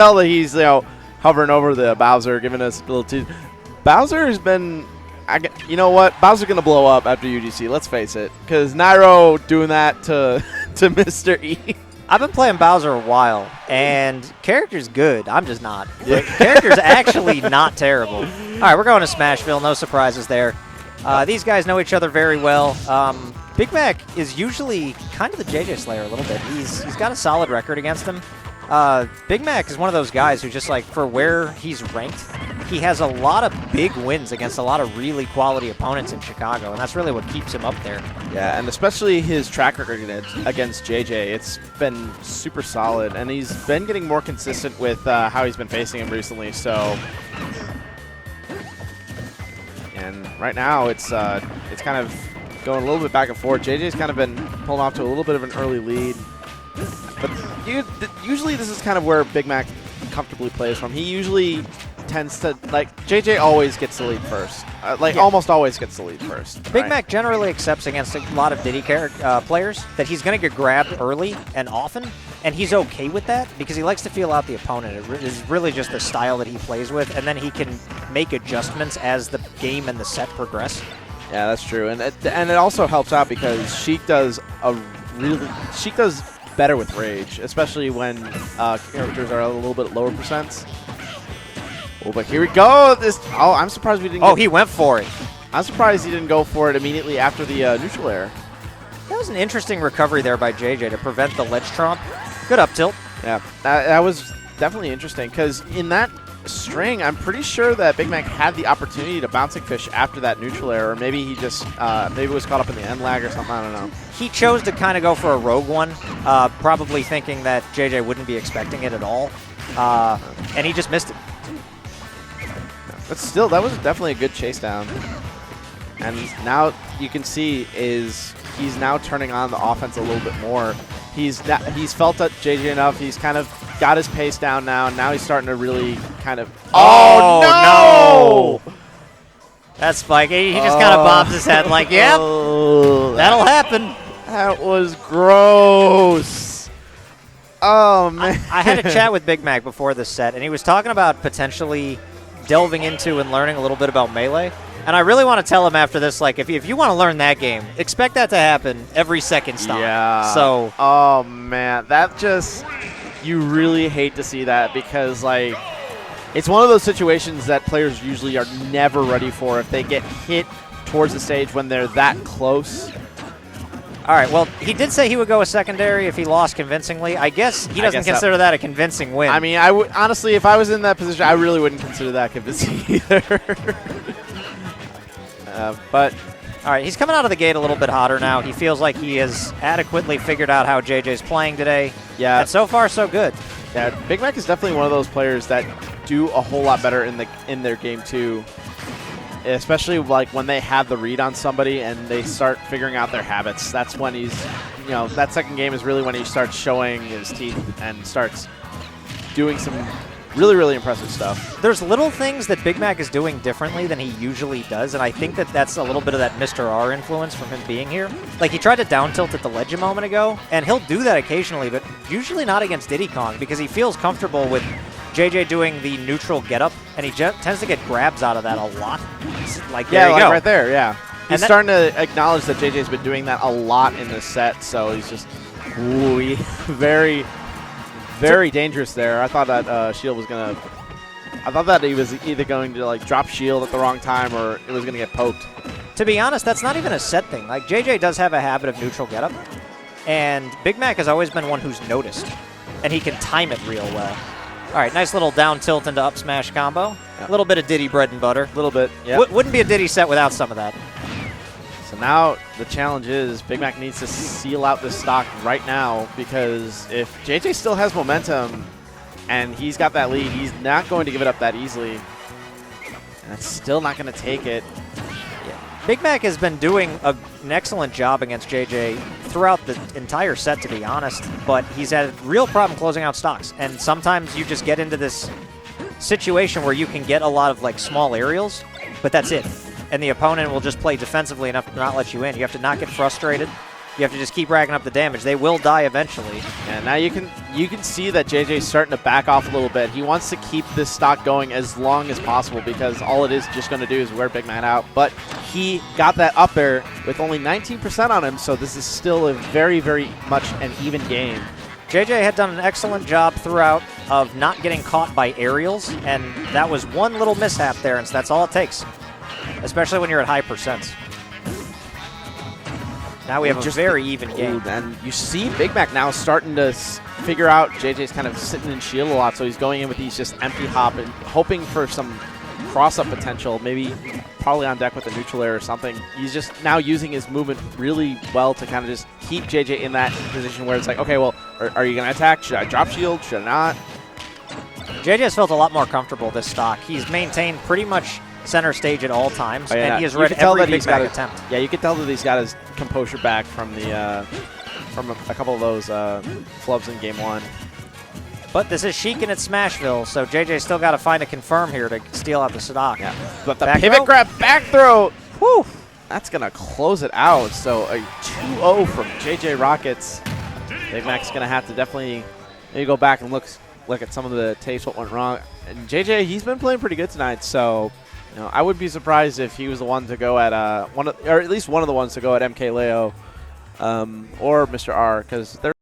tell that he's hovering over the Bowser, giving us a little tease. Bowser has been, you know what? Bowser's gonna blow up after UGC. Let's face it, because Nairo doing that to Mr. E. I've been playing Bowser a while, and character's good. I'm just not. Yeah. Character's actually not terrible. All right, we're going to Smashville. No surprises there. These guys know each other very well. Big Mac is usually kind of the JJ Slayer a little bit. He's got a solid record against him. Big Mac is one of those guys who just, like, for where he's ranked, he has a lot of big wins against a lot of really quality opponents in Chicago, and that's really what keeps him up there. Yeah, and especially his track record against JJ, it's been super solid, and he's been getting more consistent with how he's been facing him recently, so... And right now, it's kind of going a little bit back and forth. JJ's kind of been pulling off to a little bit of an early lead. But usually this is kind of where Big Mac comfortably plays from. He usually tends to, like, JJ always gets the lead first. Almost always gets the lead first. Big Mac generally accepts against a lot of Diddy players that he's going to get grabbed early and often, and he's okay with that because he likes to feel out the opponent. It is really just the style that he plays with, and then he can make adjustments as the game and the set progress. Yeah, that's true. And it also helps out because Sheik does better with Rage, especially when characters are a little bit lower percents. Oh, but here we go. I'm surprised we didn't. Oh, he went for it. I'm surprised he didn't go for it immediately after the neutral air. That was an interesting recovery there by JJ to prevent the ledge tromp. Good up tilt. Yeah, that was definitely interesting because in that string, I'm pretty sure that Big Mac had the opportunity to bouncing fish after that neutral air, or maybe he just maybe was caught up in the end lag or something. I don't know. He chose to kind of go for a rogue one, probably thinking that JJ wouldn't be expecting it at all, and he just missed it. But still, that was definitely a good chase down. And now you can see he's now turning on the offense a little bit more. He's felt that JJ enough. He's kind of got his pace down now, and now he's starting to really kind of. Oh no! That's Spike. He just kind of bobs his head like, "Yep, that'll happen." That was gross. Oh man! I had a chat with Big Mac before this set, and he was talking about potentially delving into and learning a little bit about Melee. And I really want to tell him after this, like, if you want to learn that game, expect that to happen every second stop. Yeah. So. Oh, man. That just, you really hate to see that because, like, it's one of those situations that players usually are never ready for if they get hit towards the stage when they're that close. All right, well, he did say he would go a secondary if he lost convincingly. I guess he doesn't consider that a convincing win. I mean, I would honestly, if I was in that position, I really wouldn't consider that convincing either. But all right, he's coming out of the gate a little bit hotter now. He feels like he has adequately figured out how JJ's playing today. Yeah, and so far so good. Yeah, Big Mac is definitely one of those players that do a whole lot better in their game too. Especially like when they have the read on somebody and they start figuring out their habits. That's when he's, that second game is really when he starts showing his teeth and starts doing some really, really impressive stuff. There's little things that Big Mac is doing differently than he usually does, and I think that that's a little bit of that Mr. R influence from him being here. Like, he tried to down tilt at the ledge a moment ago, and he'll do that occasionally, but usually not against Diddy Kong because he feels comfortable with JJ doing the neutral getup, and he tends to get grabs out of that a lot. Like, there you go. Right there, yeah. He's starting to acknowledge that JJ's been doing that a lot in this set, so he's just very, very dangerous there. I thought that shield was going to... I thought that he was either going to, like, drop shield at the wrong time or it was going to get poked. To be honest, that's not even a set thing. Like, JJ does have a habit of neutral getup, and Big Mac has always been one who's noticed, and he can time it real well. All right, nice little down tilt into up smash combo. A little bit of Diddy bread and butter. A little bit, yeah. Wouldn't be a Diddy set without some of that. So now the challenge is Big Mac needs to seal out this stock right now because if JJ still has momentum and he's got that lead, he's not going to give it up that easily. And it's still not going to take it. Big Mac has been doing an excellent job against JJ throughout the entire set, to be honest, but he's had a real problem closing out stocks. And sometimes you just get into this situation where you can get a lot of, like, small aerials, but that's it. And the opponent will just play defensively enough to not let you in. You have to not get frustrated. You have to just keep racking up the damage. They will die eventually. And now you can see that JJ's starting to back off a little bit. He wants to keep this stock going as long as possible because all it is just going to do is wear Big Man out. But he got that up air with only 19% on him, so this is still a very, very much an even game. JJ had done an excellent job throughout of not getting caught by aerials, and that was one little mishap there, and so that's all it takes, especially when you're at high percents. Now we have a very even game. And you see Big Mac now starting to figure out JJ's kind of sitting in shield a lot, so he's going in with these just empty hop and hoping for some cross-up potential, maybe probably on deck with a neutral air or something. He's just now using his movement really well to kind of just keep JJ in that position where it's like, okay, well, are you going to attack? Should I drop shield? Should I not? JJ has felt a lot more comfortable this stock. He's maintained pretty much center stage at all times, and he has read every Big Mac attempt. Yeah, you can tell that he's got his composure back from the from a couple of those flubs in game 1. But this is Sheik and it's Smashville, so JJ still got to find a confirm here to steal out the stock. Yeah, but the pivot grab back throw, whew, that's going to close it out. So a 2-0 from JJROCKETS. Big Mac's going to have to definitely maybe go back and look at some of the tapes, what went wrong. And JJ, he's been playing pretty good tonight, so I would be surprised if he was the one to go at or at least one of the ones to go at MK Leo or Mr. R, because they're